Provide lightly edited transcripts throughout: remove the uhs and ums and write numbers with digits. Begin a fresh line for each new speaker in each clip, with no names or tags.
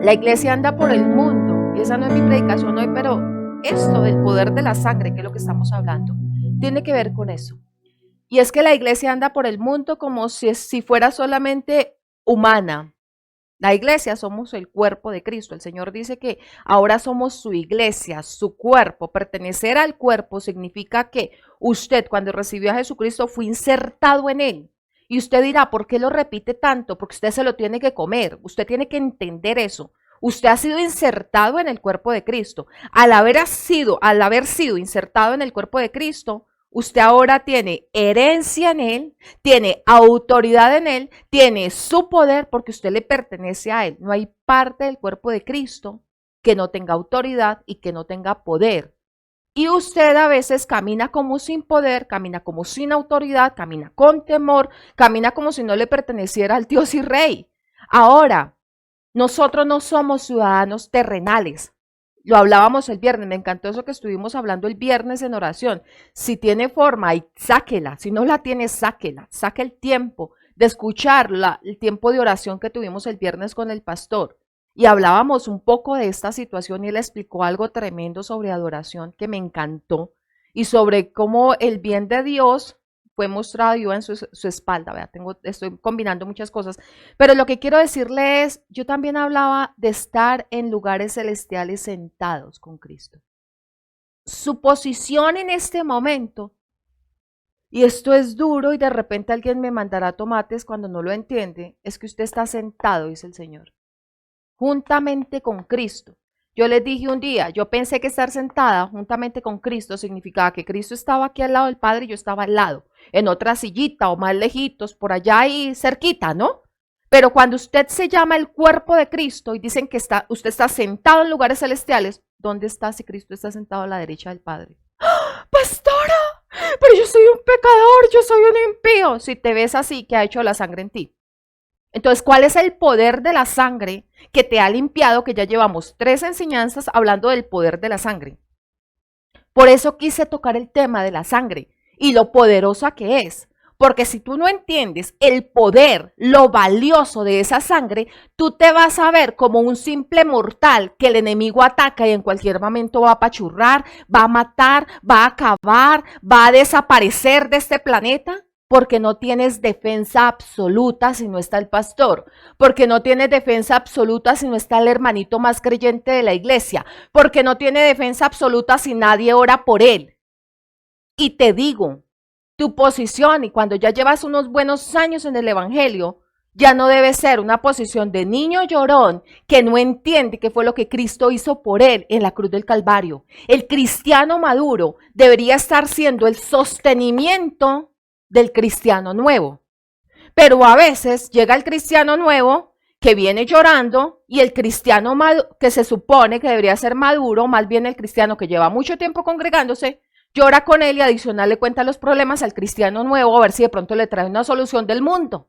La iglesia anda por el mundo, y esa no es mi predicación hoy, pero esto del poder de la sangre, que es lo que estamos hablando, tiene que ver con eso. Y es que la iglesia anda por el mundo como si fuera solamente humana. La iglesia somos el cuerpo de Cristo. El Señor dice que ahora somos su iglesia, su cuerpo. Pertenecer al cuerpo significa que usted, cuando recibió a Jesucristo, fue insertado en él. Y usted dirá, ¿por qué lo repite tanto? Porque usted se lo tiene que comer. Usted tiene que entender eso. Usted ha sido insertado en el cuerpo de Cristo. Al haber sido insertado en el cuerpo de Cristo, usted ahora tiene herencia en él, tiene autoridad en él, tiene su poder porque usted le pertenece a él. No hay parte del cuerpo de Cristo que no tenga autoridad y que no tenga poder. Y usted a veces camina como sin poder, camina como sin autoridad, camina con temor, camina como si no le perteneciera al Dios y Rey. Ahora, nosotros no somos ciudadanos terrenales. Lo hablábamos el viernes, me encantó eso que estuvimos hablando el viernes en oración. Si tiene forma, sáquela. Si no la tiene, sáquela. Saque el tiempo de escucharla, el tiempo de oración que tuvimos el viernes con el pastor. Y hablábamos un poco de esta situación y él explicó algo tremendo sobre adoración que me encantó y sobre cómo el bien de Dios fue mostrado yo en su espalda. ¿Vea? Estoy combinando muchas cosas, pero lo que quiero decirle es, yo también hablaba de estar en lugares celestiales sentados con Cristo. Su posición en este momento, y esto es duro y de repente alguien me mandará tomates cuando no lo entiende, es que usted está sentado, dice el Señor, juntamente con Cristo. Yo les dije un día, yo pensé que estar sentada juntamente con Cristo significaba que Cristo estaba aquí al lado del Padre y yo estaba al lado, en otra sillita o más lejitos, por allá y cerquita, ¿no? Pero cuando usted se llama el cuerpo de Cristo y dicen que usted está sentado en lugares celestiales, ¿dónde está si Cristo está sentado a la derecha del Padre? ¡Ah, pastora! Pero yo soy un pecador, yo soy un impío. Si te ves así, ¿qué ha hecho la sangre en ti? Entonces, ¿cuál es el poder de la sangre que te ha limpiado? Que ya llevamos 3 enseñanzas hablando del poder de la sangre. Por eso quise tocar el tema de la sangre y lo poderosa que es. Porque si tú no entiendes el poder, lo valioso de esa sangre, tú te vas a ver como un simple mortal que el enemigo ataca y en cualquier momento va a apachurrar, va a matar, va a acabar, va a desaparecer de este planeta. Porque no tienes defensa absoluta si no está el pastor, porque no tienes defensa absoluta si no está el hermanito más creyente de la iglesia, porque no tiene defensa absoluta si nadie ora por él. Y te digo, tu posición, y cuando ya llevas unos buenos años en el evangelio, ya no debe ser una posición de niño llorón que no entiende qué fue lo que Cristo hizo por él en la cruz del Calvario. El cristiano maduro debería estar siendo el sostenimiento del cristiano nuevo. Pero a veces llega el cristiano nuevo que viene llorando y el cristiano que se supone que debería ser maduro, más bien el cristiano que lleva mucho tiempo congregándose, llora con él y adicional le cuenta los problemas al cristiano nuevo a ver si de pronto le trae una solución del mundo.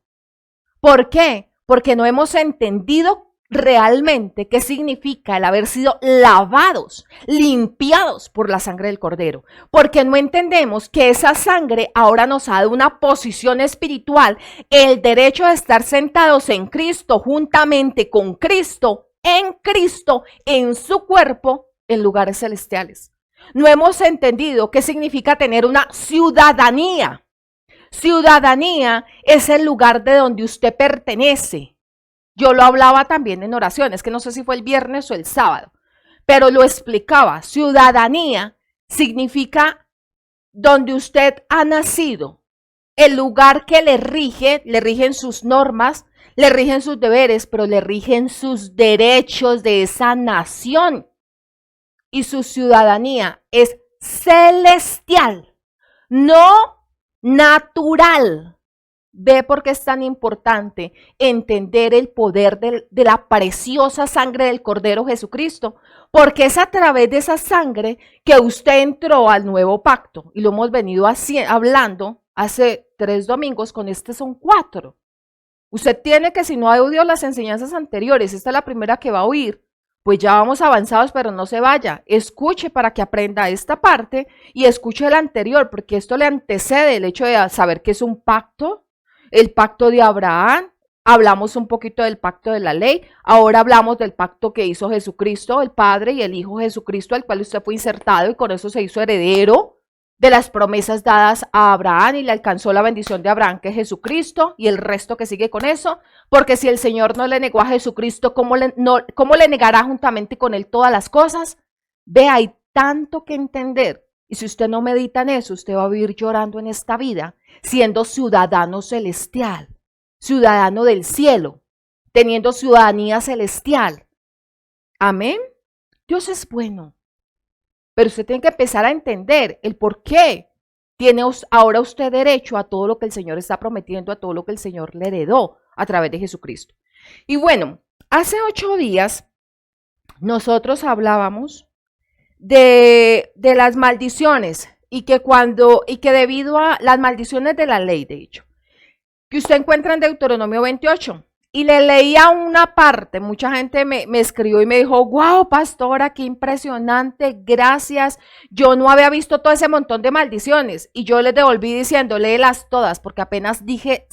¿Por qué? Porque no hemos entendido realmente qué significa el haber sido lavados, limpiados por la sangre del Cordero, porque no entendemos que esa sangre ahora nos ha dado una posición espiritual, el derecho de estar sentados en Cristo, juntamente con Cristo, en su cuerpo, en lugares celestiales. No hemos entendido qué significa tener una ciudadanía. Ciudadanía es el lugar de donde usted pertenece. Yo lo hablaba también en oraciones, que no sé si fue el viernes o el sábado, pero lo explicaba. Ciudadanía significa donde usted ha nacido, el lugar que le rigen sus normas, le rigen sus deberes, pero le rigen sus derechos de esa nación. Y su ciudadanía es celestial, no natural. Ve por qué es tan importante entender el poder de la preciosa sangre del Cordero Jesucristo, porque es a través de esa sangre que usted entró al nuevo pacto, y lo hemos venido hablando hace 3 domingos, con este son 4. Usted tiene que, si no ha oído las enseñanzas anteriores, esta es la primera que va a oír, pues ya vamos avanzados, pero no se vaya, escuche para que aprenda esta parte y escuche la anterior, porque esto le antecede el hecho de saber que es un pacto, el pacto de Abraham, hablamos un poquito del pacto de la ley, ahora hablamos del pacto que hizo Jesucristo, el Padre y el Hijo Jesucristo, al cual usted fue insertado y con eso se hizo heredero de las promesas dadas a Abraham y le alcanzó la bendición de Abraham, que es Jesucristo, y el resto que sigue con eso, porque si el Señor no le negó a Jesucristo, ¿cómo le negará juntamente con él todas las cosas? Ve, hay tanto que entender, y si usted no medita en eso, usted va a vivir llorando en esta vida, siendo ciudadano celestial, ciudadano del cielo, teniendo ciudadanía celestial. Amén. Dios es bueno, pero usted tiene que empezar a entender el por qué tiene ahora usted derecho a todo lo que el Señor está prometiendo, a todo lo que el Señor le heredó a través de Jesucristo. Y hace 8 días nosotros hablábamos de las maldiciones y que debido a las maldiciones de la ley, de hecho, que usted encuentra en Deuteronomio 28. Y le leía una parte, mucha gente me escribió y me dijo, wow, pastora, qué impresionante, gracias. Yo no había visto todo ese montón de maldiciones. Y yo les devolví diciendo, léelas todas, porque apenas dije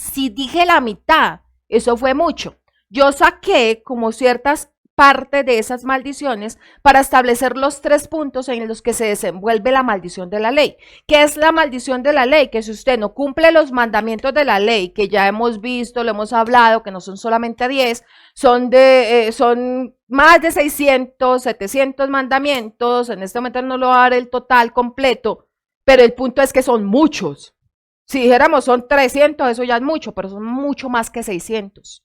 la mitad, eso fue mucho. Yo saqué como ciertas parte de esas maldiciones para establecer los 3 puntos en los que se desenvuelve la maldición de la ley. ¿Qué es la maldición de la ley? Que si usted no cumple los mandamientos de la ley, que ya hemos visto, lo hemos hablado, que no son solamente 10, son más de 600, 700 mandamientos. En este momento no lo voy a dar el total completo, pero el punto es que son muchos. Si dijéramos son 300, eso ya es mucho, pero son mucho más que 600.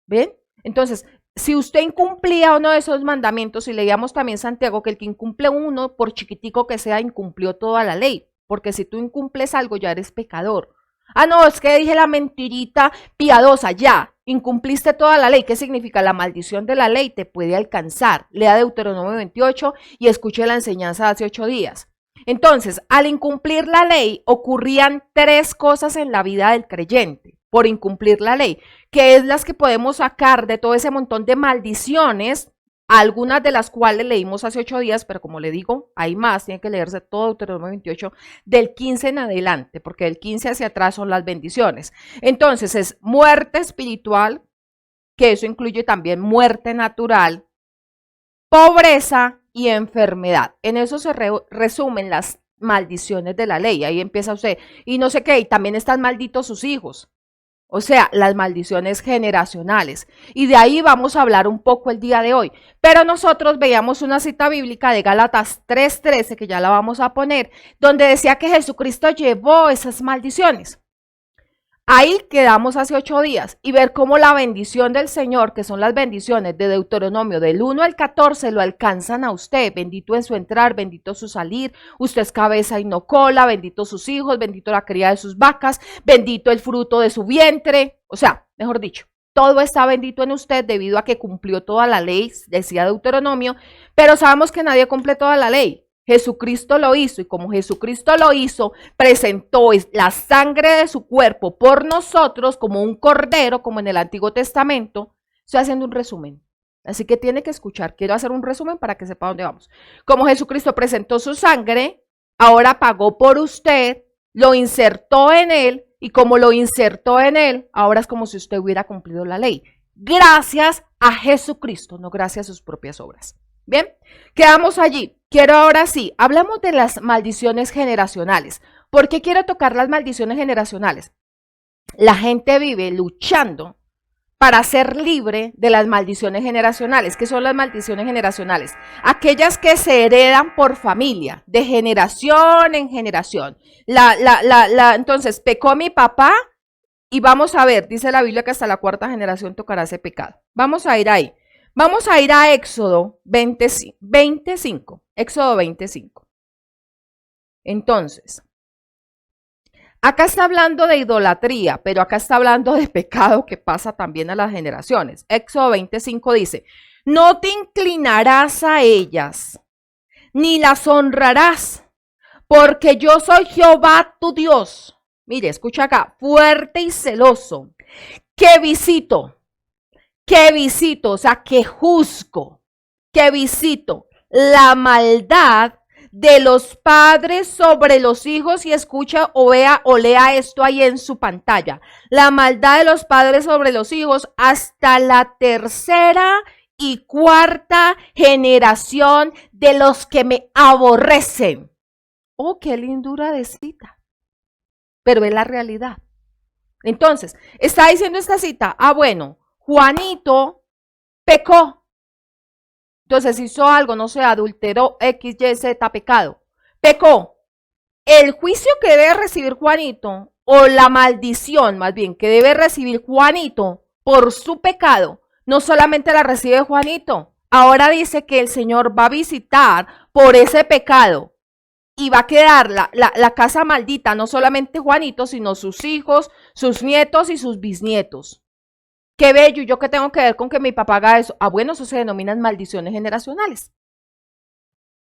¿Ven? Entonces, si usted incumplía uno de esos mandamientos, y leíamos también Santiago que el que incumple uno, por chiquitico que sea, incumplió toda la ley, porque si tú incumples algo ya eres pecador. Ah, no, es que dije la mentirita piadosa, ya, incumpliste toda la ley. ¿Qué significa? La maldición de la ley te puede alcanzar. Lea Deuteronomio 28 y escuche la enseñanza de hace 8 días. Entonces, al incumplir la ley, ocurrían 3 cosas en la vida del creyente por incumplir la ley, que es las que podemos sacar de todo ese montón de maldiciones, algunas de las cuales leímos hace 8 días, pero como le digo, hay más, tiene que leerse todo Deuteronomio 28, del 15 en adelante, porque del 15 hacia atrás son las bendiciones. Entonces es muerte espiritual, que eso incluye también muerte natural, pobreza y enfermedad. En eso se resumen las maldiciones de la ley. Ahí empieza usted, y no sé qué, y también están malditos sus hijos. O sea, las maldiciones generacionales. Y de ahí vamos a hablar un poco el día de hoy. Pero nosotros veíamos una cita bíblica de Gálatas 3:13, que ya la vamos a poner, donde decía que Jesucristo llevó esas maldiciones. Ahí quedamos hace 8 días y ver cómo la bendición del Señor, que son las bendiciones de Deuteronomio del 1 al 14, lo alcanzan a usted. Bendito en su entrar, bendito su salir. Usted es cabeza y no cola, bendito sus hijos, bendito la cría de sus vacas, bendito el fruto de su vientre. O sea, mejor dicho, todo está bendito en usted debido a que cumplió toda la ley, decía Deuteronomio, pero sabemos que nadie cumple toda la ley. Jesucristo lo hizo, y como Jesucristo lo hizo, presentó la sangre de su cuerpo por nosotros como un cordero, como en el Antiguo Testamento. Estoy haciendo un resumen, así que tiene que escuchar. Quiero hacer un resumen para que sepa dónde vamos. Como Jesucristo presentó su sangre, ahora pagó por usted, lo insertó en él, y como lo insertó en él, ahora es como si usted hubiera cumplido la ley. Gracias a Jesucristo, no gracias a sus propias obras. Bien, quedamos allí. Quiero ahora sí, hablamos de las maldiciones generacionales. ¿Por qué quiero tocar las maldiciones generacionales? La gente vive luchando para ser libre de las maldiciones generacionales. ¿Qué son las maldiciones generacionales? Aquellas que se heredan por familia, de generación en generación. Entonces, pecó mi papá y vamos a ver, dice la Biblia que hasta la 4ª generación tocará ese pecado. Vamos a ir ahí. Vamos a ir a Éxodo 25. Éxodo 25. Entonces, acá está hablando de idolatría, pero acá está hablando de pecado que pasa también a las generaciones. Éxodo 25 dice, no te inclinarás a ellas, ni las honrarás, porque yo soy Jehová tu Dios. Mire, escucha acá, fuerte y celoso, que visito, o sea, que juzgo, que visito la maldad de los padres sobre los hijos, y escucha o vea o lea esto ahí en su pantalla. La maldad de los padres sobre los hijos hasta la tercera y cuarta generación de los que me aborrecen. Oh, qué lindura de cita. Pero es la realidad. Entonces, está diciendo esta cita, bueno, Juanito pecó. Entonces hizo algo, no sé, adulteró, X, Y, Z, pecado. Pecó. El juicio que debe recibir Juanito, o la maldición más bien, que debe recibir Juanito por su pecado, no solamente la recibe Juanito. Ahora dice que el Señor va a visitar por ese pecado y va a quedar la casa maldita, no solamente Juanito, sino sus hijos, sus nietos y sus bisnietos. Qué bello, ¿yo qué tengo que ver con que mi papá haga eso? Bueno, eso se denominan maldiciones generacionales.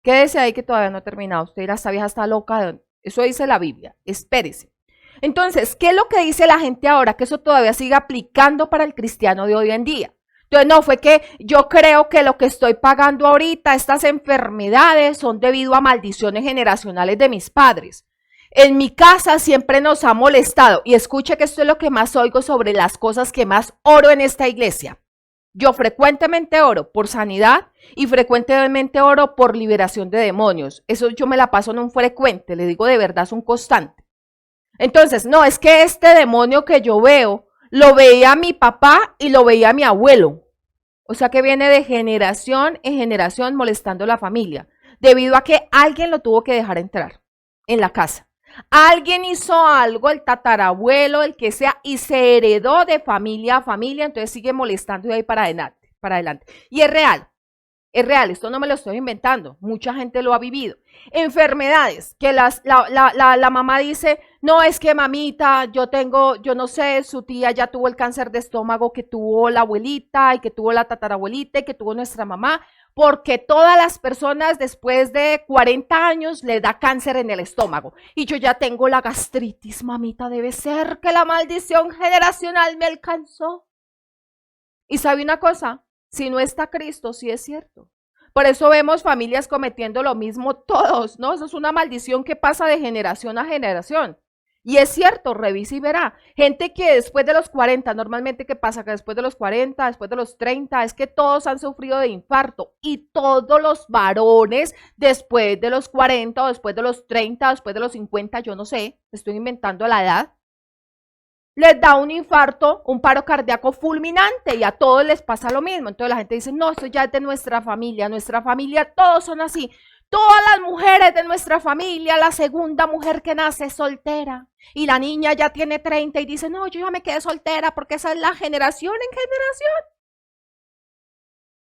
Quédese ahí que todavía no he terminado. Usted dirá, esta vieja está loca. Eso dice la Biblia. Espérese. Entonces, ¿qué es lo que dice la gente ahora? Que eso todavía sigue aplicando para el cristiano de hoy en día. Entonces, no, fue que yo creo que lo que estoy pagando ahorita, estas enfermedades, son debido a maldiciones generacionales de mis padres. En mi casa siempre nos ha molestado, y escuche que esto es lo que más oigo sobre las cosas que más oro en esta iglesia. Yo frecuentemente oro por sanidad y frecuentemente oro por liberación de demonios. Eso yo me la paso en un frecuente, le digo de verdad, es un constante. Entonces, no, es que este demonio que yo veo, lo veía mi papá y lo veía mi abuelo. O sea que viene de generación en generación molestando a la familia, debido a que alguien lo tuvo que dejar entrar en la casa. Alguien hizo algo, el tatarabuelo, el que sea, y se heredó de familia a familia, entonces sigue molestando de ahí para adelante. Y es real, esto no me lo estoy inventando, mucha gente lo ha vivido. Enfermedades, que la mamá dice, no, es que mamita, yo no sé, su tía ya tuvo el cáncer de estómago que tuvo la abuelita, y que tuvo la tatarabuelita, y que tuvo nuestra mamá, porque todas las personas después de 40 años le da cáncer en el estómago. Y yo ya tengo la gastritis, mamita, debe ser que la maldición generacional me alcanzó. Y sabe una cosa, si no está Cristo, sí es cierto. Por eso vemos familias cometiendo lo mismo todos, ¿no? Eso es una maldición que pasa de generación a generación. Y es cierto, revisa y verá. Gente que después de los 40, normalmente ¿qué pasa? Que después de los 40, después de los 30, es que todos han sufrido de infarto. Y todos los varones después de los 40, o después de los 30, después de los 50, yo no sé, estoy inventando la edad, les da un infarto, un paro cardíaco fulminante, y a todos les pasa lo mismo. Entonces la gente dice, no, eso ya es de nuestra familia todos son así. Todas las mujeres de nuestra familia, la segunda mujer que nace es soltera, y la niña ya tiene 30 y dice, no, yo ya me quedé soltera porque esa es la generación en generación.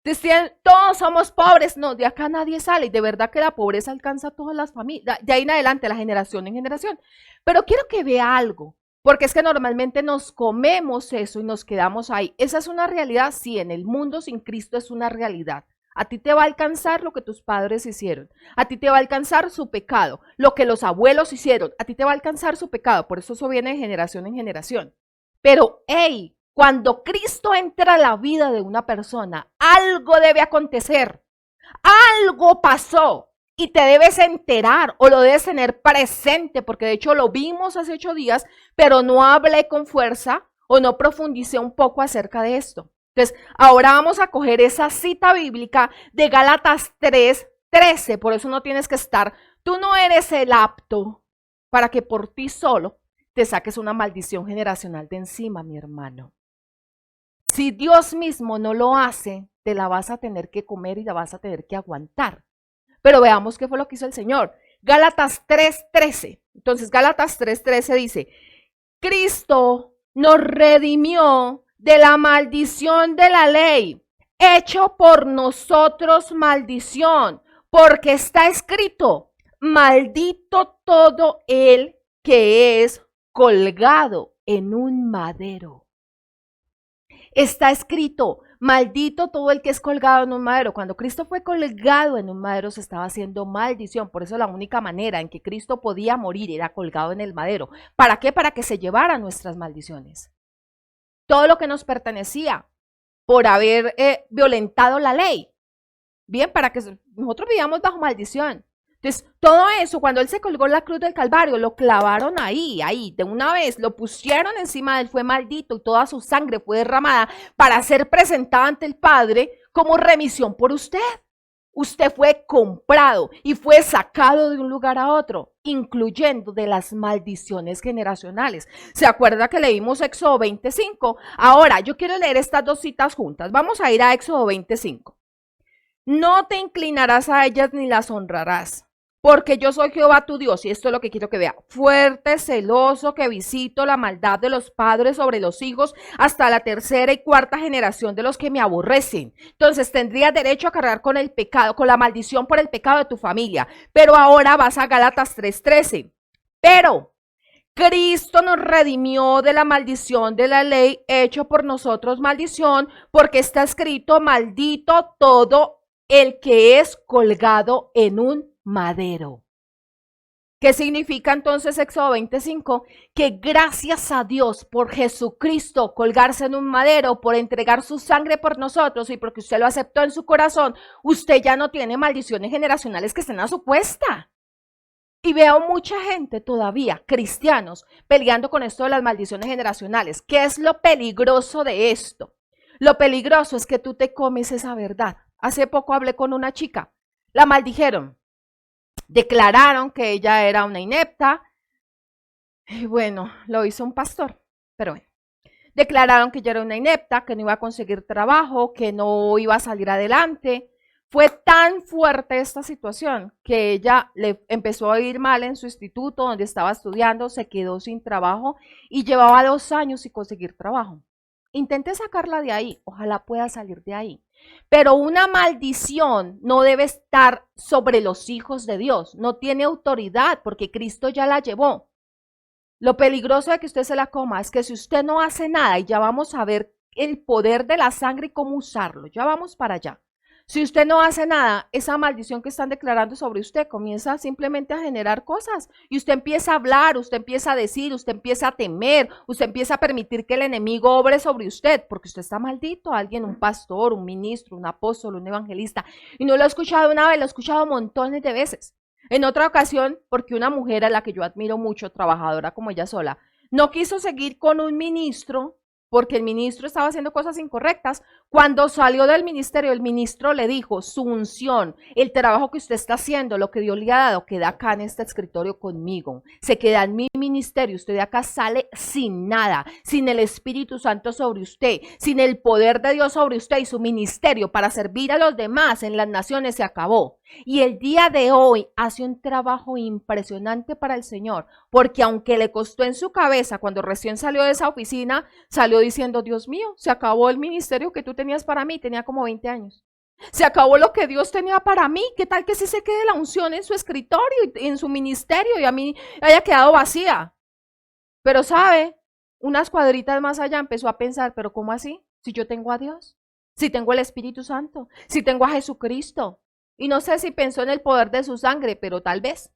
Decían, todos somos pobres, no, de acá nadie sale, y de verdad que la pobreza alcanza a todas las familias, de ahí en adelante, la generación en generación. Pero quiero que vea algo, porque es que normalmente nos comemos eso y nos quedamos ahí. Esa es una realidad, sí, en el mundo sin Cristo es una realidad. A ti te va a alcanzar lo que tus padres hicieron. A ti te va a alcanzar su pecado. Lo que los abuelos hicieron. A ti te va a alcanzar su pecado. Por eso viene de generación en generación. Pero, hey, cuando Cristo entra a la vida de una persona, algo debe acontecer. Algo pasó. Y te debes enterar o lo debes tener presente. Porque de hecho lo vimos hace 8 días, pero no hablé con fuerza o no profundicé un poco acerca de esto. Entonces, ahora vamos a coger esa cita bíblica de Gálatas 3:13, por eso no tienes que estar, tú no eres el apto para que por ti solo te saques una maldición generacional de encima, mi hermano. Si Dios mismo no lo hace, te la vas a tener que comer y la vas a tener que aguantar. Pero veamos qué fue lo que hizo el Señor. Gálatas 3:13. Entonces, Gálatas 3:13 dice, Cristo nos redimió de la maldición de la ley, hecho por nosotros maldición, porque está escrito, maldito todo el que es colgado en un madero. Está escrito, maldito todo el que es colgado en un madero. Cuando Cristo fue colgado en un madero se estaba haciendo maldición. Por eso la única manera en que Cristo podía morir era colgado en el madero. ¿Para qué? Para que se llevaran nuestras maldiciones. Todo lo que nos pertenecía por haber violentado la ley. Bien, para que nosotros vivamos bajo maldición. Entonces, todo eso, cuando él se colgó en la cruz del Calvario, lo clavaron ahí, de una vez, lo pusieron encima de él, fue maldito y toda su sangre fue derramada para ser presentada ante el Padre como remisión por usted. Usted fue comprado y fue sacado de un lugar a otro, incluyendo de las maldiciones generacionales. ¿Se acuerda que leímos Éxodo 25? Ahora, yo quiero leer estas dos citas juntas. Vamos a ir a Éxodo 25. No te inclinarás a ellas ni las honrarás, porque yo soy Jehová tu Dios, y esto es lo que quiero que vea, fuerte, celoso, que visito la maldad de los padres sobre los hijos hasta la tercera y cuarta generación de los que me aborrecen. Entonces tendrías derecho a cargar con el pecado, con la maldición por el pecado de tu familia. Pero ahora vas a Gálatas 3:13. Pero Cristo nos redimió de la maldición de la ley, hecho por nosotros maldición, porque está escrito, maldito todo el que es colgado en un madero. ¿Qué significa entonces Éxodo 25? Que gracias a Dios por Jesucristo colgarse en un madero, por entregar su sangre por nosotros y porque usted lo aceptó en su corazón, usted ya no tiene maldiciones generacionales que estén a su cuesta. Y veo mucha gente todavía, cristianos, peleando con esto de las maldiciones generacionales. ¿Qué es lo peligroso de esto? Lo peligroso es que tú te comes esa verdad. Hace poco hablé con una chica, la maldijeron, declararon que ella era una inepta, y bueno, lo hizo un pastor, pero bueno, declararon que ella era una inepta, que no iba a conseguir trabajo, que no iba a salir adelante. Fue tan fuerte esta situación que ella le empezó a ir mal en su instituto donde estaba estudiando, se quedó sin trabajo y llevaba 2 años sin conseguir trabajo. Intenté sacarla de ahí, ojalá pueda salir de ahí. Pero una maldición no debe estar sobre los hijos de Dios, no tiene autoridad porque Cristo ya la llevó. Lo peligroso de que usted se la coma es que si usted no hace nada, y ya vamos a ver el poder de la sangre y cómo usarlo, ya vamos para allá. Si usted no hace nada, esa maldición que están declarando sobre usted comienza simplemente a generar cosas y usted empieza a hablar, usted empieza a decir, usted empieza a temer, usted empieza a permitir que el enemigo obre sobre usted porque usted está maldito. Alguien, un pastor, un ministro, un apóstol, un evangelista, y no lo he escuchado una vez, lo he escuchado montones de veces. En otra ocasión, porque una mujer a la que yo admiro mucho, trabajadora como ella sola, no quiso seguir con un ministro porque el ministro estaba haciendo cosas incorrectas. Cuando salió del ministerio, el ministro le dijo, su unción, el trabajo que usted está haciendo, lo que Dios le ha dado, queda acá en este escritorio conmigo, se queda en mi ministerio, usted de acá sale sin nada, sin el Espíritu Santo sobre usted, sin el poder de Dios sobre usted, y su ministerio para servir a los demás en las naciones se acabó. Y el día de hoy hace un trabajo impresionante para el Señor, porque aunque le costó en su cabeza, cuando recién salió de esa oficina, salió diciendo, Dios mío, se acabó el ministerio que tú tenías para mí, tenía como 20 años. Se acabó lo que Dios tenía para mí. ¿Qué tal que si se quede la unción en su escritorio, en su ministerio, y a mí haya quedado vacía? Pero sabe, unas cuadritas más allá empezó a pensar, pero ¿cómo así? Si yo tengo a Dios, si tengo el Espíritu Santo, si tengo a Jesucristo. Y no sé si pensó en el poder de su sangre, pero tal vez.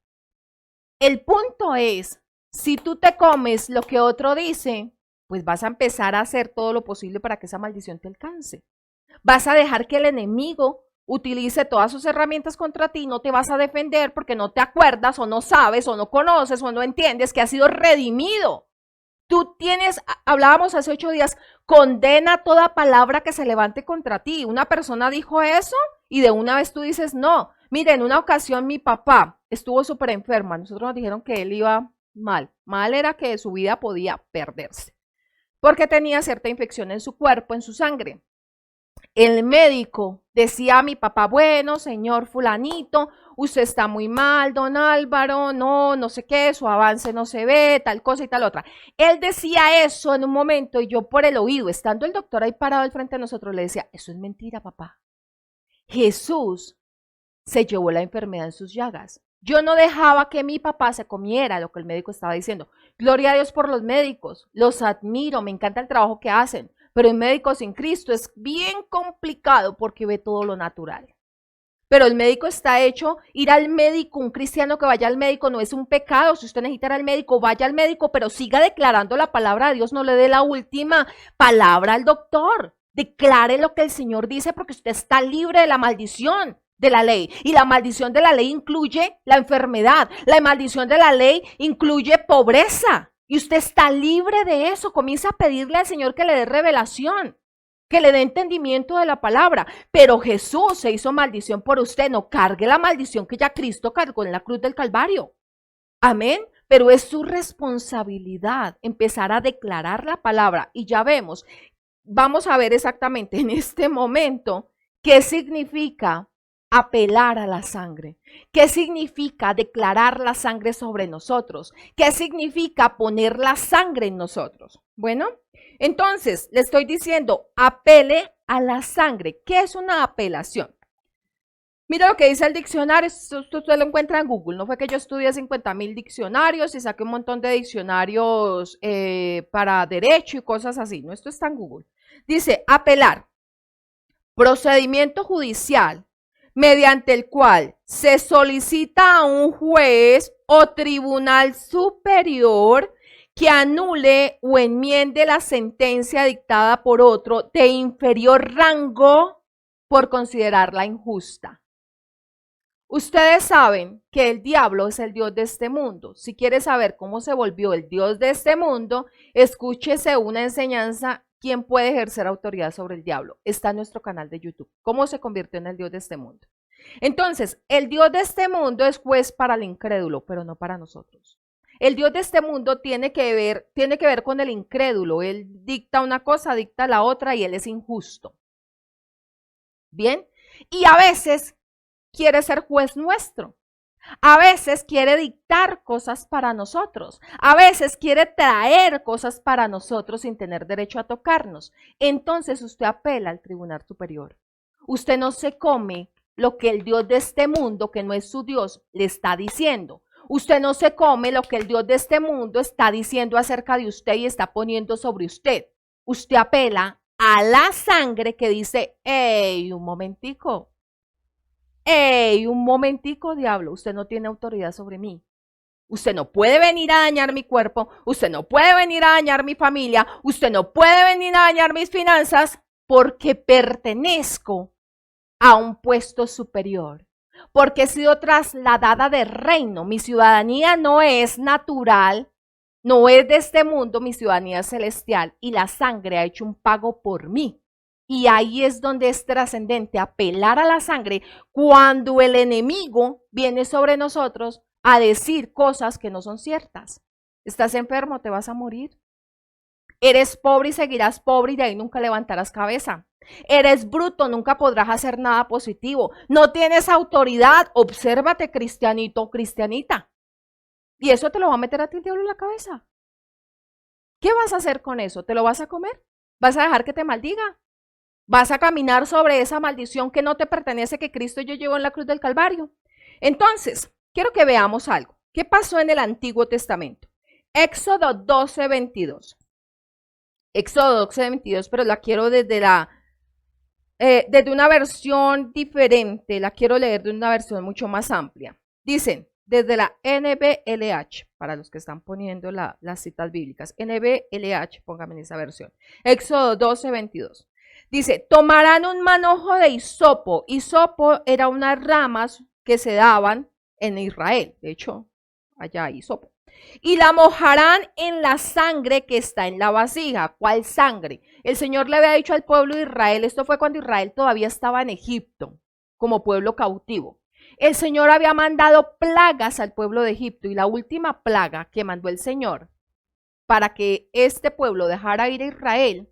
El punto es, si tú te comes lo que otro dice, pues vas a empezar a hacer todo lo posible para que esa maldición te alcance. Vas a dejar que el enemigo utilice todas sus herramientas contra ti, no te vas a defender porque no te acuerdas o no sabes o no conoces o no entiendes que has sido redimido. Tú tienes, hablábamos hace 8 días, condena toda palabra que se levante contra ti. Una persona dijo eso y de una vez tú dices no. Mire, en una ocasión mi papá estuvo súper enfermo. Nosotros nos dijeron que él iba mal. Mal era que su vida podía perderse porque tenía cierta infección en su cuerpo, en su sangre. El médico decía a mi papá, bueno, señor fulanito, usted está muy mal, don Álvaro, no sé qué, su avance no se ve, tal cosa y tal otra. Él decía eso en un momento y yo por el oído, estando el doctor ahí parado al frente de nosotros, le decía, eso es mentira, papá. Jesús se llevó la enfermedad en sus llagas. Yo no dejaba que mi papá se comiera lo que el médico estaba diciendo. Gloria a Dios por los médicos, los admiro, me encanta el trabajo que hacen. Pero el médico sin Cristo es bien complicado porque ve todo lo natural. Pero el médico está hecho, ir al médico, un cristiano que vaya al médico no es un pecado. Si usted necesita ir al médico, vaya al médico, pero siga declarando la palabra de Dios, no le dé la última palabra al doctor. Declare lo que el Señor dice porque usted está libre de la maldición. de la ley. Y la maldición de la ley incluye la enfermedad. La maldición de la ley incluye pobreza. Y usted está libre de eso. Comienza a pedirle al Señor que le dé revelación, que le dé entendimiento de la palabra. Pero Jesús se hizo maldición por usted. No cargue la maldición que ya Cristo cargó en la cruz del Calvario. Amén. Pero es su responsabilidad empezar a declarar la palabra. Y ya vemos, vamos a ver exactamente en este momento qué significa apelar a la sangre. ¿Qué significa declarar la sangre sobre nosotros? ¿Qué significa poner la sangre en nosotros? Bueno, entonces le estoy diciendo, apele a la sangre. ¿Qué es una apelación? Mira lo que dice el diccionario, esto usted lo encuentra en Google. No fue que yo estudié 50,000 diccionarios y saqué un montón de diccionarios para derecho y cosas así. No, esto está en Google. Dice, apelar, procedimiento judicial mediante el cual se solicita a un juez o tribunal superior que anule o enmiende la sentencia dictada por otro de inferior rango por considerarla injusta. Ustedes saben que el diablo es el dios de este mundo. Si quiere saber cómo se volvió el dios de este mundo, escúchese una enseñanza. ¿Quién puede ejercer autoridad sobre el diablo? Está en nuestro canal de YouTube. ¿Cómo se convirtió en el dios de este mundo? Entonces, el dios de este mundo es juez para el incrédulo, pero no para nosotros. El dios de este mundo tiene que ver con el incrédulo. Él dicta una cosa, dicta la otra y él es injusto. ¿Bien? Y a veces quiere ser juez nuestro. A veces quiere dictar cosas para nosotros. A veces quiere traer cosas para nosotros sin tener derecho a tocarnos. Entonces usted apela al tribunal superior. Usted no se come lo que el Dios de este mundo, que no es su Dios, le está diciendo. Usted no se come lo que el Dios de este mundo está diciendo acerca de usted y está poniendo sobre usted. Usted apela a la sangre que dice, ¡ey, un momentico! ¡Ey, un momentico, diablo! Usted no tiene autoridad sobre mí. Usted no puede venir a dañar mi cuerpo. Usted no puede venir a dañar mi familia. Usted no puede venir a dañar mis finanzas porque pertenezco a un puesto superior. Porque he sido trasladada de reino. Mi ciudadanía no es natural, no es de este mundo, mi ciudadanía es celestial. Y la sangre ha hecho un pago por mí. Y ahí es donde es trascendente apelar a la sangre cuando el enemigo viene sobre nosotros a decir cosas que no son ciertas. Estás enfermo, te vas a morir. Eres pobre y seguirás pobre y de ahí nunca levantarás cabeza. Eres bruto, nunca podrás hacer nada positivo. No tienes autoridad, obsérvate, cristianito o cristianita. Y eso te lo va a meter a ti el diablo en la cabeza. ¿Qué vas a hacer con eso? ¿Te lo vas a comer? ¿Vas a dejar que te maldiga? ¿Vas a caminar sobre esa maldición que no te pertenece, que Cristo yo llevó en la cruz del Calvario? Entonces, quiero que veamos algo. ¿Qué pasó en el Antiguo Testamento? Éxodo 12:22. Éxodo 12:22, pero la quiero desde una versión diferente, la quiero leer de una versión mucho más amplia. Dicen, desde la NBLH, para los que están poniendo las citas bíblicas, NBLH, póngame en esa versión. Éxodo 12:22. Dice, tomarán un manojo de hisopo. Hisopo era unas ramas que se daban en Israel. De hecho, allá hay hisopo. Y la mojarán en la sangre que está en la vasija. ¿Cuál sangre? El Señor le había dicho al pueblo de Israel, esto fue cuando Israel todavía estaba en Egipto, como pueblo cautivo. El Señor había mandado plagas al pueblo de Egipto y la última plaga que mandó el Señor para que este pueblo dejara ir a Israel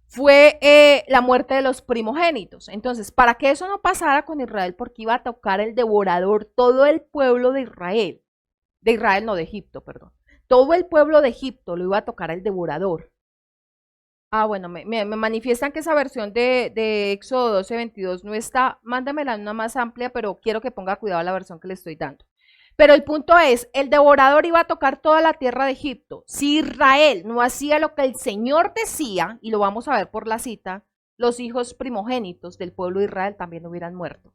fue la muerte de los primogénitos. Entonces, para que eso no pasara con Israel, porque iba a tocar el devorador todo el pueblo de Israel no, de Egipto, perdón. Todo el pueblo de Egipto lo iba a tocar el devorador. Ah, bueno, me manifiestan que esa versión de Éxodo 12:22 no está, mándamela en una más amplia, pero quiero que ponga cuidado a la versión que le estoy dando. Pero el punto es, el devorador iba a tocar toda la tierra de Egipto. Si Israel no hacía lo que el Señor decía, y lo vamos a ver por la cita, los hijos primogénitos del pueblo de Israel también hubieran muerto.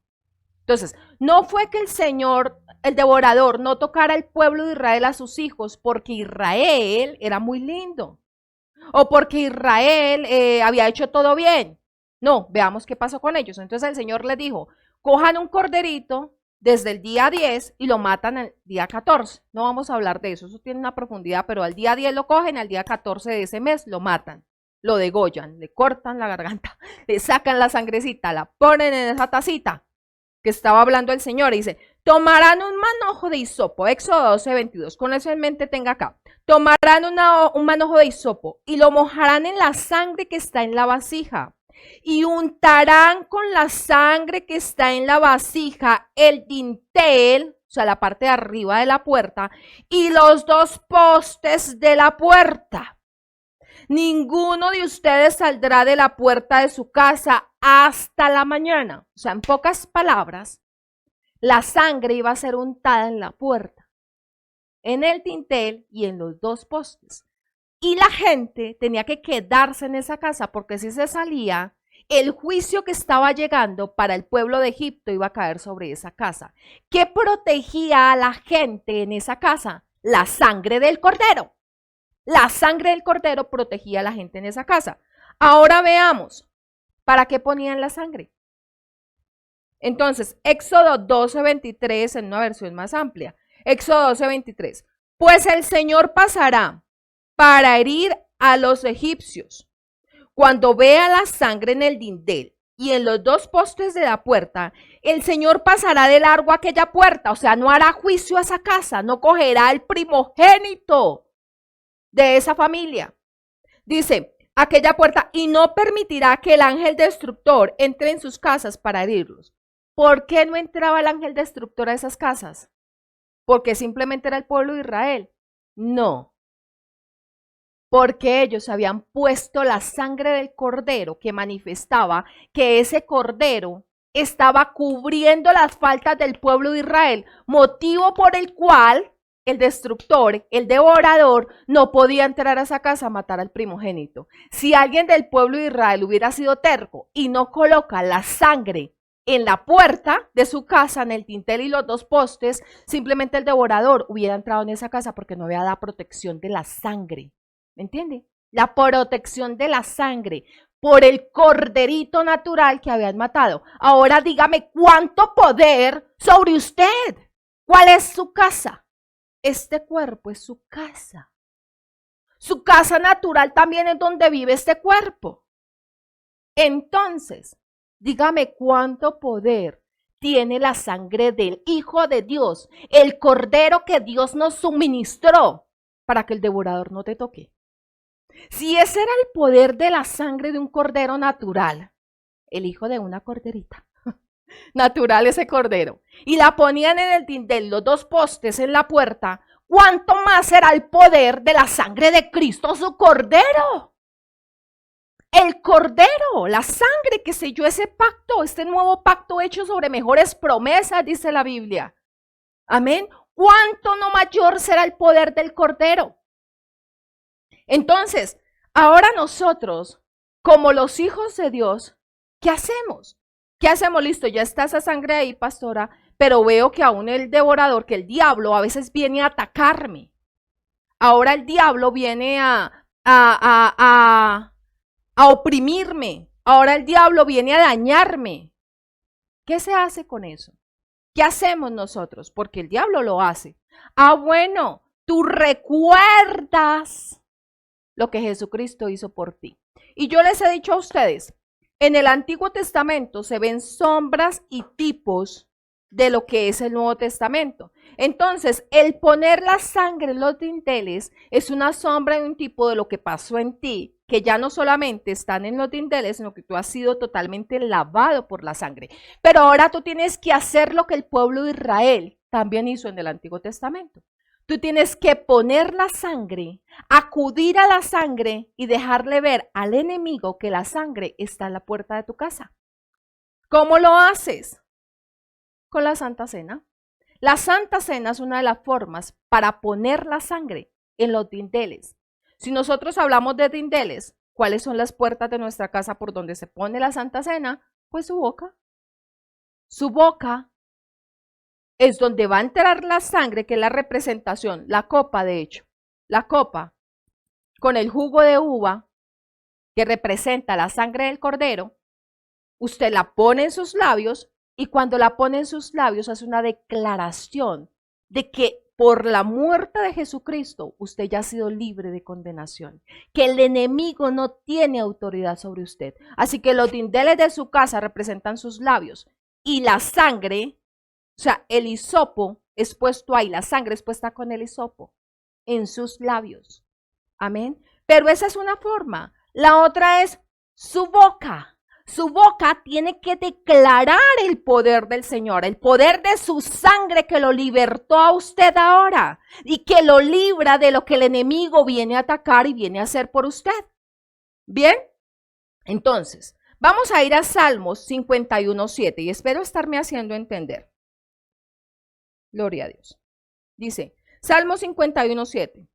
Entonces, no fue que el Señor, el devorador, no tocara al pueblo de Israel a sus hijos porque Israel era muy lindo o porque Israel había hecho todo bien. No, veamos qué pasó con ellos. Entonces el Señor les dijo, cojan un corderito desde el día 10 y lo matan el día 14. No vamos a hablar de eso, eso tiene una profundidad, pero al día 10 lo cogen, al día 14 de ese mes lo matan, lo degollan, le cortan la garganta, le sacan la sangrecita, la ponen en esa tacita que estaba hablando el Señor y dice, tomarán un manojo de hisopo, Éxodo 12:22, con eso en mente tenga acá, tomarán un manojo de hisopo y lo mojarán en la sangre que está en la vasija y untarán con la sangre que está en la vasija el dintel, o sea, la parte de arriba de la puerta, y los dos postes de la puerta. Ninguno de ustedes saldrá de la puerta de su casa hasta la mañana. O sea, en pocas palabras, la sangre iba a ser untada en la puerta, en el dintel y en los dos postes. Y la gente tenía que quedarse en esa casa porque si se salía, el juicio que estaba llegando para el pueblo de Egipto iba a caer sobre esa casa. ¿Qué protegía a la gente en esa casa? La sangre del cordero. La sangre del cordero protegía a la gente en esa casa. Ahora veamos, ¿para qué ponían la sangre? Entonces, Éxodo 12:23 en una versión más amplia. Éxodo 12:23. Pues el Señor pasará para herir a los egipcios. Cuando vea la sangre en el dintel y en los dos postes de la puerta, el Señor pasará de largo aquella puerta, o sea, no hará juicio a esa casa, no cogerá el primogénito de esa familia. Dice, aquella puerta, y no permitirá que el ángel destructor entre en sus casas para herirlos. ¿Por qué no entraba el ángel destructor a esas casas? ¿Porque simplemente era el pueblo de Israel? No. Porque ellos habían puesto la sangre del cordero que manifestaba que ese cordero estaba cubriendo las faltas del pueblo de Israel, motivo por el cual el destructor, el devorador, no podía entrar a esa casa a matar al primogénito. Si alguien del pueblo de Israel hubiera sido terco y no coloca la sangre en la puerta de su casa, en el dintel y los dos postes, simplemente el devorador hubiera entrado en esa casa porque no había la protección de la sangre. ¿Me entiende? La protección de la sangre por el corderito natural que habían matado. Ahora dígame, ¿cuánto poder sobre usted? ¿Cuál es su casa? Este cuerpo es su casa. Su casa natural también es donde vive este cuerpo. Entonces, dígame cuánto poder tiene la sangre del Hijo de Dios, el cordero que Dios nos suministró para que el devorador no te toque. Si ese era el poder de la sangre de un cordero natural, el hijo de una corderita, natural ese cordero, y la ponían en el dintel, los dos postes en la puerta, ¿cuánto más será el poder de la sangre de Cristo, su cordero? El cordero, la sangre que selló ese pacto, este nuevo pacto hecho sobre mejores promesas, dice la Biblia. Amén. ¿Cuánto no mayor será el poder del cordero? Entonces, ahora nosotros, como los hijos de Dios, ¿qué hacemos? ¿Qué hacemos? Listo, ya está esa sangre ahí, pastora, pero veo que aún el devorador, que el diablo a veces viene a atacarme. Ahora el diablo viene a oprimirme. Ahora el diablo viene a dañarme. ¿Qué se hace con eso? ¿Qué hacemos nosotros? Porque el diablo lo hace. Ah, bueno, tú recuerdas lo que Jesucristo hizo por ti. Y yo les he dicho a ustedes, en el Antiguo Testamento se ven sombras y tipos de lo que es el Nuevo Testamento. Entonces, el poner la sangre en los dinteles es una sombra y un tipo de lo que pasó en ti, que ya no solamente están en los dinteles, sino que tú has sido totalmente lavado por la sangre. Pero ahora tú tienes que hacer lo que el pueblo de Israel también hizo en el Antiguo Testamento. Tú tienes que poner la sangre, acudir a la sangre y dejarle ver al enemigo que la sangre está en la puerta de tu casa. ¿Cómo lo haces? Con la Santa Cena. La Santa Cena es una de las formas para poner la sangre en los dinteles. Si nosotros hablamos de dinteles, ¿cuáles son las puertas de nuestra casa por donde se pone la Santa Cena? Pues su boca. Su boca es donde va a entrar la sangre, que es la representación, la copa de hecho, la copa con el jugo de uva que representa la sangre del cordero, usted la pone en sus labios y cuando la pone en sus labios hace una declaración de que por la muerte de Jesucristo usted ya ha sido libre de condenación, que el enemigo no tiene autoridad sobre usted. Así que los dinteles de su casa representan sus labios y la sangre, o sea, el hisopo es puesto ahí, la sangre es puesta con el hisopo en sus labios. Amén. Pero esa es una forma. La otra es su boca. Su boca tiene que declarar el poder del Señor, el poder de su sangre que lo libertó a usted ahora y que lo libra de lo que el enemigo viene a atacar y viene a hacer por usted. ¿Bien? Entonces, vamos a ir a Salmos 51:7 y espero estarme haciendo entender. Gloria a Dios. Dice, Salmos 51:7.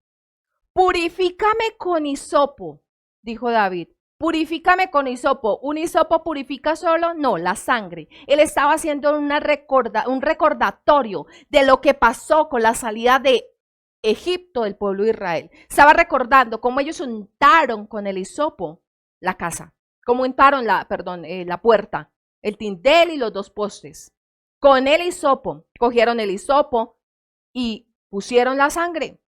Purifícame con hisopo, dijo David. Purifícame con hisopo. ¿Un hisopo purifica solo? No, la sangre. Él estaba haciendo un recordatorio de lo que pasó con la salida de Egipto del pueblo de Israel. Estaba recordando cómo ellos untaron con el hisopo la casa, cómo untaron la puerta, el dintel y los dos postes. Con el hisopo, cogieron el hisopo y pusieron la sangre.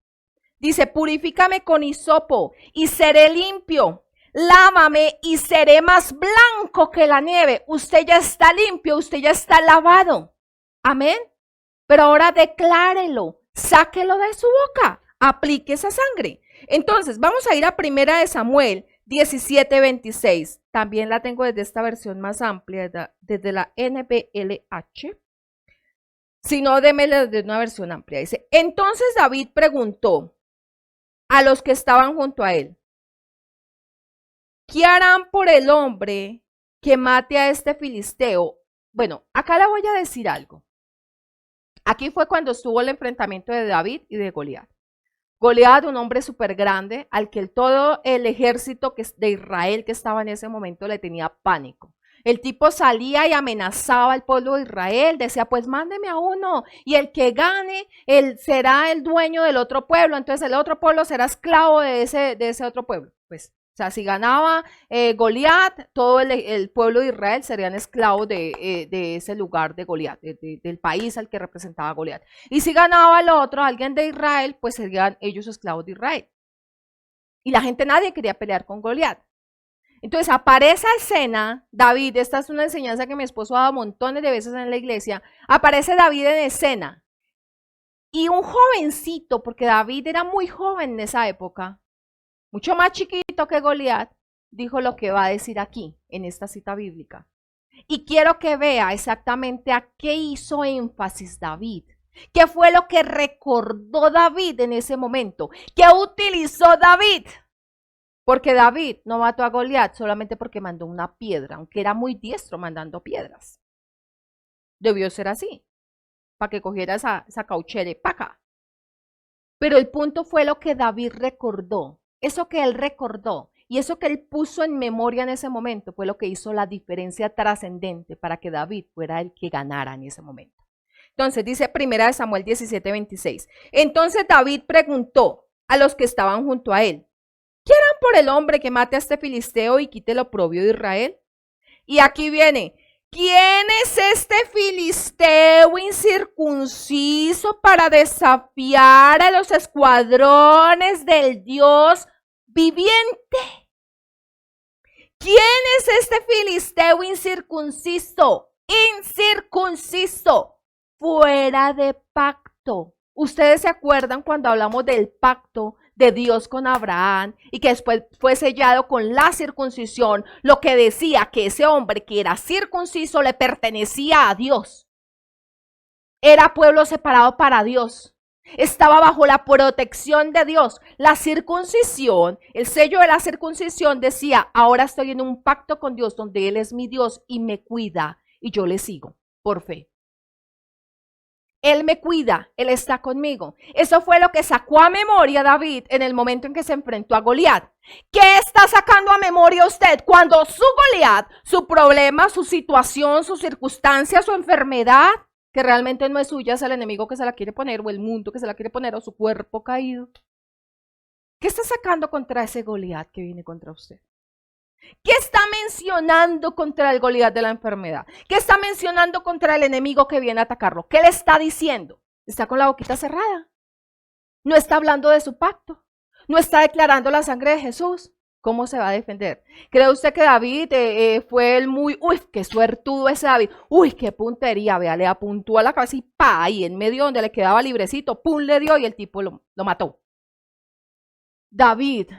Dice, purifícame con hisopo y seré limpio. Lávame y seré más blanco que la nieve. Usted ya está limpio, usted ya está lavado. Amén. Pero ahora declárelo, sáquelo de su boca, aplique esa sangre. Entonces, vamos a ir a 1 Samuel 17:26. También la tengo desde esta versión más amplia, desde la NBLH. Si no, démela desde una versión amplia. Dice, entonces David preguntó a los que estaban junto a él, ¿qué harán por el hombre que mate a este filisteo? Bueno, acá le voy a decir algo. Aquí fue cuando estuvo el enfrentamiento de David y de Goliat. Goliat, un hombre súper grande, al que todo el ejército de Israel que estaba en ese momento le tenía pánico. El tipo salía y amenazaba al pueblo de Israel, decía, pues mándeme a uno, y el que gane, él será el dueño del otro pueblo, entonces el otro pueblo será esclavo de ese otro pueblo. Pues, o sea, si ganaba Goliat, todo el pueblo de Israel serían esclavos de ese lugar de Goliat, del país al que representaba Goliat. Y si ganaba el otro, alguien de Israel, pues serían ellos esclavos de Israel. Y la gente, nadie quería pelear con Goliat. Entonces aparece a escena David, esta es una enseñanza que mi esposo ha dado montones de veces en la iglesia, aparece David en escena. Y un jovencito, porque David era muy joven en esa época, mucho más chiquito que Goliat, dijo lo que va a decir aquí, en esta cita bíblica. Y quiero que vea exactamente a qué hizo énfasis David. ¿Qué fue lo que recordó David en ese momento? ¿Qué utilizó David? Porque David no mató a Goliat solamente porque mandó una piedra, aunque era muy diestro mandando piedras. Debió ser así, para que cogiera esa cauchere para acá. Pero el punto fue lo que David recordó. Eso que él recordó y eso que él puso en memoria en ese momento fue lo que hizo la diferencia trascendente para que David fuera el que ganara en ese momento. Entonces dice 1 Samuel 17:26. Entonces David preguntó a los que estaban junto a él, ¿qué harán por el hombre que mate a este filisteo y quite el oprobio de Israel? Y aquí viene, ¿quién es este filisteo incircunciso para desafiar a los escuadrones del Dios viviente? ¿Quién es este filisteo incircunciso? Incircunciso, fuera de pacto. ¿Ustedes se acuerdan cuando hablamos del pacto de Dios con Abraham y que después fue sellado con la circuncisión, lo que decía que ese hombre que era circunciso le pertenecía a Dios? Era pueblo separado para Dios. Estaba bajo la protección de Dios. La circuncisión, el sello de la circuncisión decía, ahora estoy en un pacto con Dios donde Él es mi Dios y me cuida y yo le sigo por fe. Él me cuida, Él está conmigo. Eso fue lo que sacó a memoria David en el momento en que se enfrentó a Goliat. ¿Qué está sacando a memoria usted cuando su Goliat, su problema, su situación, su circunstancia, su enfermedad, que realmente no es suya, es el enemigo que se la quiere poner, o el mundo que se la quiere poner, o su cuerpo caído? ¿Qué está sacando contra ese Goliat que viene contra usted? ¿Qué está mencionando contra el Goliat de la enfermedad? ¿Qué está mencionando contra el enemigo que viene a atacarlo? ¿Qué le está diciendo? Está con la boquita cerrada. No está hablando de su pacto. No está declarando la sangre de Jesús. ¿Cómo se va a defender? ¿Cree usted que David fue el muy, uy, qué suertudo ese David? Uy, qué puntería, vea, le apuntó a la cabeza y pa, ahí en medio donde le quedaba librecito, pum, le dio y el tipo lo mató. David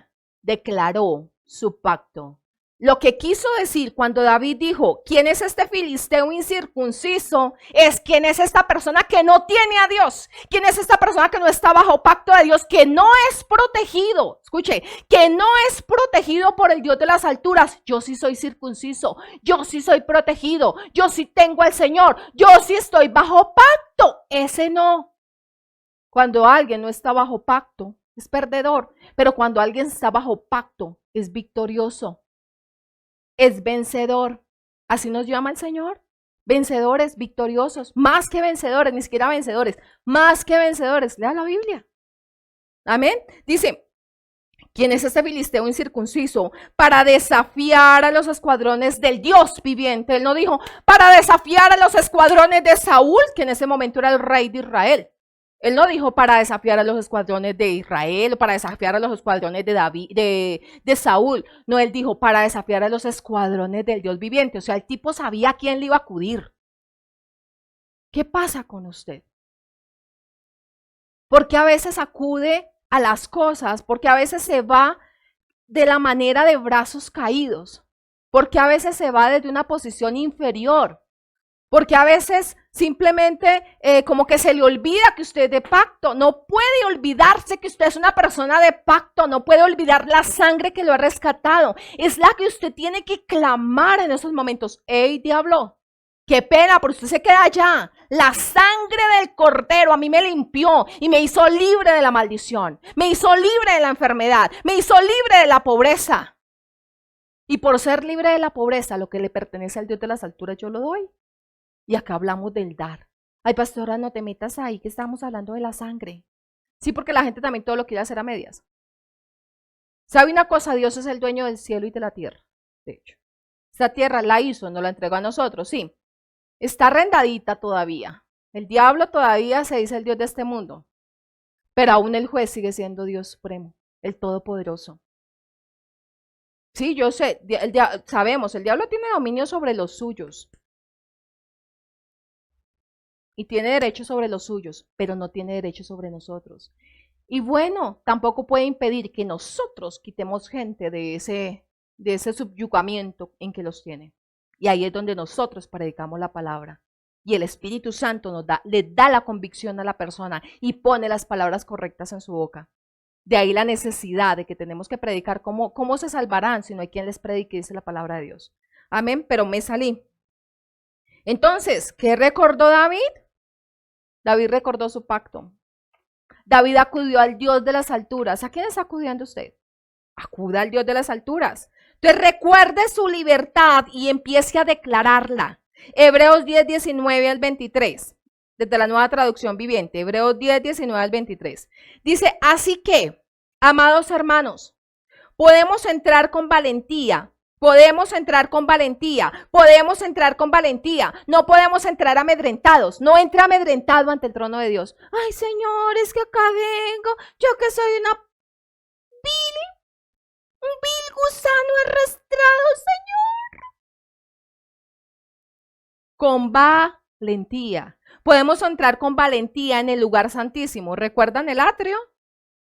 declaró su pacto. Lo que quiso decir cuando David dijo, ¿quién es este filisteo incircunciso? Es quién es esta persona que no tiene a Dios. ¿Quién es esta persona que no está bajo pacto de Dios? Que no es protegido. Escuche, que no es protegido por el Dios de las alturas. Yo sí soy circunciso. Yo sí soy protegido. Yo sí tengo al Señor. Yo sí estoy bajo pacto. Ese no. Cuando alguien no está bajo pacto, es perdedor. Pero cuando alguien está bajo pacto, es victorioso. Es vencedor. Así nos llama el Señor. Vencedores, victoriosos, más que vencedores, ni siquiera vencedores, más que vencedores. Lea la Biblia. Amén. Dice, ¿quién es este filisteo incircunciso para desafiar a los escuadrones del Dios viviente? Él no dijo, para desafiar a los escuadrones de Saúl, que en ese momento era el rey de Israel. Él no dijo para desafiar a los escuadrones de Israel o para desafiar a los escuadrones de David, de Saúl. No, él dijo para desafiar a los escuadrones del Dios viviente. O sea, el tipo sabía a quién le iba a acudir. ¿Qué pasa con usted? Porque a veces acude a las cosas, porque a veces se va de la manera de brazos caídos, porque a veces se va desde una posición inferior. Porque a veces simplemente como que se le olvida que usted es de pacto. No puede olvidarse que usted es una persona de pacto. No puede olvidar la sangre que lo ha rescatado. Es la que usted tiene que clamar en esos momentos. ¡Ey, diablo! ¡Qué pena! Pero usted se queda allá. La sangre del cordero a mí me limpió y me hizo libre de la maldición. Me hizo libre de la enfermedad. Me hizo libre de la pobreza. Y por ser libre de la pobreza, lo que le pertenece al Dios de las alturas, yo lo doy. Y acá hablamos del dar. Ay, pastora, no te metas ahí, que estamos hablando de la sangre. Sí, porque la gente también todo lo quiere hacer a medias. ¿Sabe una cosa? Dios es el dueño del cielo y de la tierra. De hecho, esta tierra la hizo, nos la entregó a nosotros, sí. Está arrendadita todavía. El diablo todavía se dice el Dios de este mundo. Pero aún el juez sigue siendo Dios supremo, el todopoderoso. Sí, yo sé, sabemos, el diablo tiene dominio sobre los suyos. Y tiene derecho sobre los suyos, pero no tiene derecho sobre nosotros. Y bueno, tampoco puede impedir que nosotros quitemos gente de ese subyugamiento en que los tiene. Y ahí es donde nosotros predicamos la palabra. Y el Espíritu Santo le da la convicción a la persona y pone las palabras correctas en su boca. De ahí la necesidad de que tenemos que predicar cómo se salvarán si no hay quien les predique, dice la palabra de Dios. Amén, pero me salí. Entonces, ¿qué recordó David? David recordó su pacto. David acudió al Dios de las alturas. ¿A quién está acudiendo usted? Acuda al Dios de las alturas. Entonces recuerde su libertad y empiece a declararla. Hebreos 10, 19 al 23. Desde la Nueva Traducción Viviente. Hebreos 10, 19 al 23. Dice, así que, amados hermanos, podemos entrar con valentía. Podemos entrar con valentía, podemos entrar con valentía, no podemos entrar amedrentados, no entre amedrentado ante el trono de Dios. Ay, Señor, es que acá vengo, yo que soy un vil gusano arrastrado, Señor. Con valentía, podemos entrar con valentía en el lugar santísimo. ¿Recuerdan el atrio?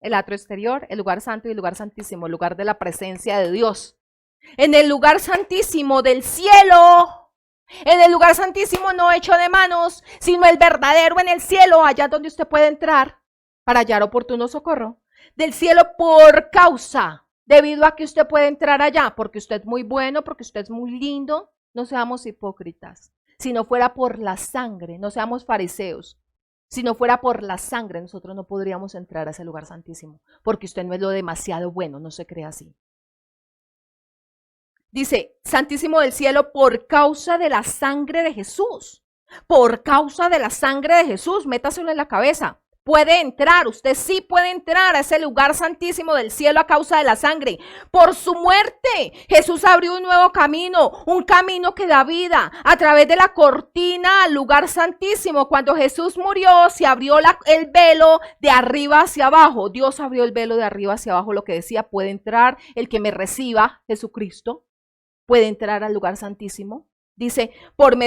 El atrio exterior, el lugar santo y el lugar santísimo, el lugar de la presencia de Dios. En el lugar santísimo del cielo, en el lugar santísimo no hecho de manos, sino el verdadero en el cielo, allá donde usted puede entrar para hallar oportuno socorro. Del cielo por causa, debido a que usted puede entrar allá, porque usted es muy bueno, porque usted es muy lindo, no seamos hipócritas. Si no fuera por la sangre, no seamos fariseos. Si no fuera por la sangre, nosotros no podríamos entrar a ese lugar santísimo, porque usted no es lo demasiado bueno, no se crea así. Dice, santísimo del cielo, por causa de la sangre de Jesús. Por causa de la sangre de Jesús, métaselo en la cabeza. puede entrar, usted sí puede entrar a ese lugar santísimo del cielo a causa de la sangre. Por su muerte, Jesús abrió un nuevo camino, un camino que da vida a través de la cortina al lugar santísimo. Cuando Jesús murió, se abrió el velo de arriba hacia abajo. Dios abrió el velo de arriba hacia abajo, lo que decía, puede entrar el que me reciba, Jesucristo, puede entrar al lugar santísimo. Dice,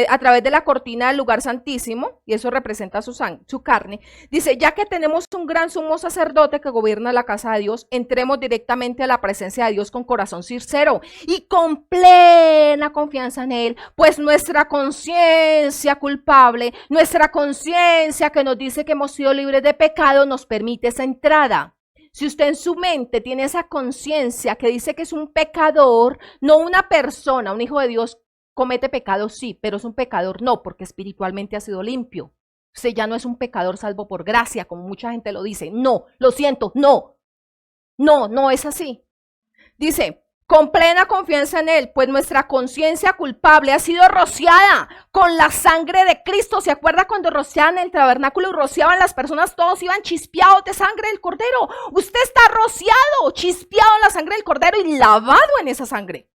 a través de la cortina del lugar santísimo, y eso representa su carne, dice, ya que tenemos un gran sumo sacerdote que gobierna la casa de Dios, entremos directamente a la presencia de Dios con corazón sincero y con plena confianza en Él, pues nuestra conciencia culpable, nuestra conciencia que nos dice que hemos sido libres de pecado, nos permite esa entrada. Si usted en su mente tiene esa conciencia que dice que es un pecador, no una persona, un hijo de Dios, comete pecado, sí, pero es un pecador no, porque espiritualmente ha sido limpio. Usted ya no es un pecador salvo por gracia, como mucha gente lo dice. No, lo siento, no. No es así. Dice, con plena confianza en Él, pues nuestra conciencia culpable ha sido rociada con la sangre de Cristo. ¿Se acuerda cuando rociaban el tabernáculo y rociaban las personas? Todos iban chispeados de sangre del Cordero. Usted está rociado, chispeado en la sangre del Cordero y lavado en esa sangre.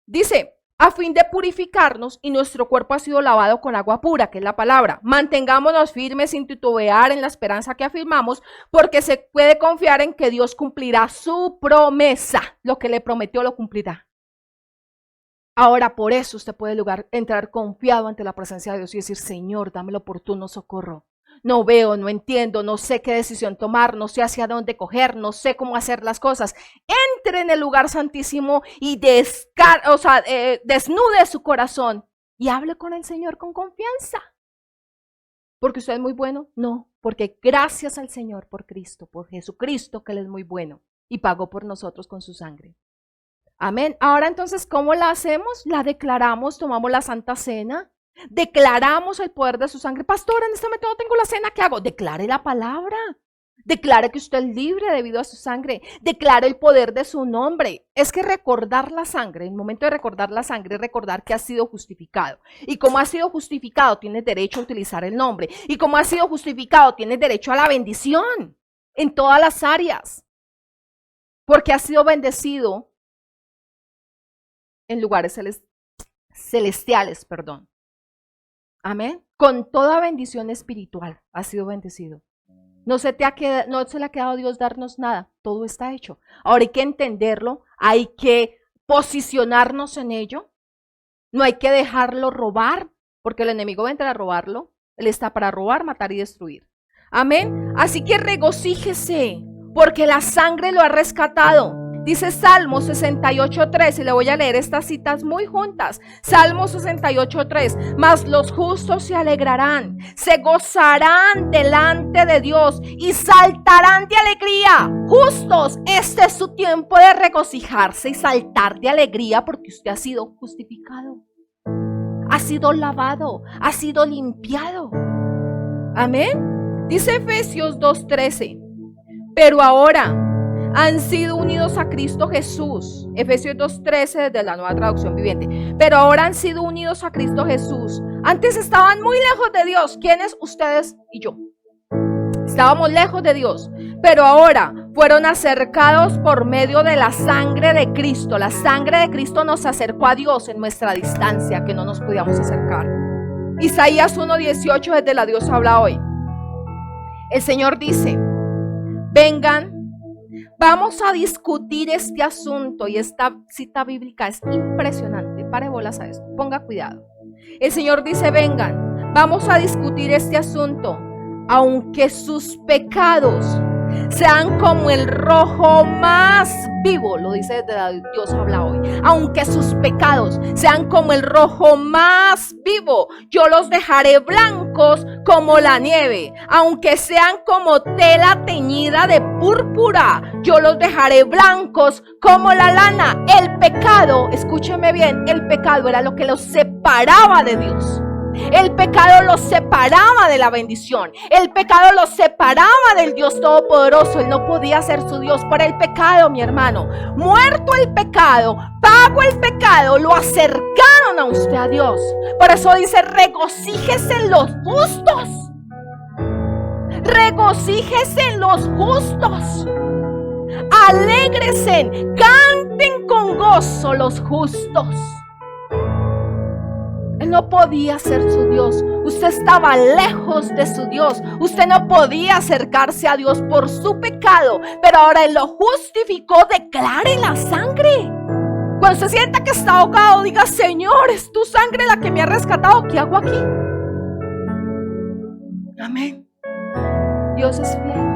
Dice, a fin de purificarnos, y nuestro cuerpo ha sido lavado con agua pura, que es la palabra. Mantengámonos firmes sin titubear en la esperanza que afirmamos, porque se puede confiar en que Dios cumplirá su promesa. Lo que le prometió lo cumplirá. Ahora, por eso usted puede entrar confiado ante la presencia de Dios y decir, Señor, dame el oportuno socorro. No veo, no entiendo, no sé qué decisión tomar, no sé hacia dónde coger, no sé cómo hacer las cosas. Entre en el lugar santísimo y desnude su corazón y hable con el Señor con confianza. ¿Porque usted es muy bueno? No, porque gracias al Señor por Cristo, por Jesucristo, que Él es muy bueno y pagó por nosotros con su sangre. Amén. Ahora entonces, ¿cómo la hacemos? La declaramos, tomamos la Santa Cena. Declaramos el poder de su sangre. Pastor, en este momento no tengo la cena, ¿qué hago? Declare la palabra. Declare que usted es libre debido a su sangre. Declare el poder de su nombre. Es que recordar la sangre, el momento de recordar la sangre es recordar que ha sido justificado. Y como ha sido justificado, tienes derecho a utilizar el nombre. Y como ha sido justificado, tienes derecho a la bendición en todas las áreas. Porque ha sido bendecido en lugares celestiales, perdón. Amén. Con toda bendición espiritual ha sido bendecido. No se le ha quedado a Dios darnos nada. Todo está hecho. Ahora hay que entenderlo. Hay que posicionarnos en ello. No hay que dejarlo robar, porque el enemigo va a entrar a robarlo. Él está para robar, matar y destruir. Amén. Así que regocíjese, porque la sangre lo ha rescatado. Dice Salmo 68:3, y le voy a leer estas citas muy juntas. Salmo 68:3, mas los justos se alegrarán, se gozarán delante de Dios y saltarán de alegría. Justos, este es su tiempo de regocijarse y saltar de alegría porque usted ha sido justificado, ha sido lavado, ha sido limpiado. Amén. Dice Efesios 2:13, pero ahora han sido unidos a Cristo Jesús. Efesios 2:13 desde la Nueva Traducción Viviente. Pero ahora han sido unidos a Cristo Jesús. Antes estaban muy lejos de Dios. ¿Quiénes? Ustedes y yo. Estábamos lejos de Dios. Pero ahora fueron acercados por medio de la sangre de Cristo. La sangre de Cristo nos acercó a Dios en nuestra distancia, que no nos podíamos acercar. Isaías 1:18 desde la Dios habla hoy. El Señor dice, vengan, vamos a discutir este asunto. Y esta cita bíblica es impresionante. Pare bolas a esto, ponga cuidado. El Señor dice, vengan, vamos a discutir este asunto. Aunque sus pecados sean como el rojo más vivo, lo dice desde Dios habla hoy. Aunque sus pecados sean como el rojo más vivo, yo los dejaré blancos como la nieve. Aunque sean como tela teñida de púrpura, yo los dejaré blancos como la lana. El pecado, escúcheme bien, el pecado era lo que los separaba de Dios. El pecado los separaba de la bendición. El pecado los separaba del Dios Todopoderoso. Él no podía ser su Dios por el pecado, mi hermano. Muerto el pecado, pago el pecado, lo acercaron a usted a Dios. Por eso dice, regocíjese en los justos. Regocíjese en los justos. Alégresen, canten con gozo los justos. Él no podía ser su Dios. Usted estaba lejos de su Dios. Usted no podía acercarse a Dios por su pecado, pero ahora Él lo justificó. Declare la sangre. Cuando se sienta que está ahogado, diga: Señor, es tu sangre la que me ha rescatado. ¿Qué hago aquí? Amén. Dios es fiel.